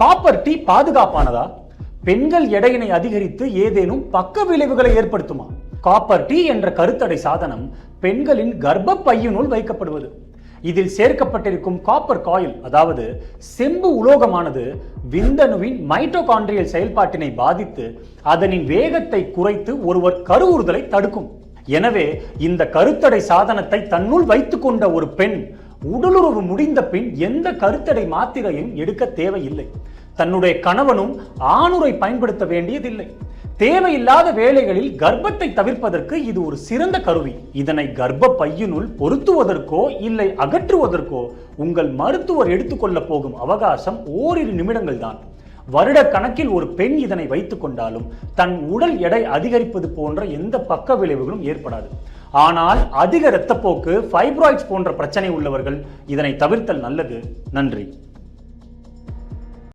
Copper tea பாதுகாப்பானதா? பெண்கள் எடையினை அதிகரித்து ஏதேனும் பக்க விளைவுகளை ஏற்படுத்துமா? காப்பர் டீ என்ற கருத்தடை சாதனம் பெண்களின் கர்ப்பப்பையினுள் வைக்கப்படுவது. இதில் சேர்க்கப்பட்டிருக்கும் காப்பர் காயில், அதாவது செம்பு உலோகமானது விந்தணுவின் மைட்டோகாண்ட்ரியல் செயல்பாட்டினை பாதித்து அதனின் வேகத்தை குறைத்து ஒருவர் கருவுறுதலை தடுக்கும். எனவே இந்த கருத்தடை சாதனத்தை தன்னுள் வைத்துக் கொண்ட ஒரு பெண் உடலுறவு முடிந்த பின் எந்த கருத்தடை மாத்திரையும் எடுக்க தேவையில்லை. தன்னுடைய கணவனும் ஆணுரை பயன்படுத்த வேண்டியதில்லை. தேவையில்லாத வேளைகளில் கர்ப்பத்தை தவிர்ப்பதற்கு இது ஒரு சிறந்த கருவி. இதனை கர்ப்ப பையினுள் பொருத்துவதற்கோ இல்லை அகற்றுவதற்கோ உங்கள் மருத்துவர் எடுத்துக்கொள்ள போகும் அவகாசம் ஓரிரு நிமிடங்கள் தான். வருட கணக்கில் ஒரு பெண் இதனை வைத்துக் கொண்டாலும் தன் உடல் எடை அதிகரிப்பது போன்ற எந்த பக்க விளைவுகளும் ஏற்படாது. ஆனால் அதிக இரத்தப்போக்கு, ஃபைப்ராய்ட்ஸ் போன்ற பிரச்சனை உள்ளவர்கள் இதனை தவிர்த்தல் நல்லது. நன்றி.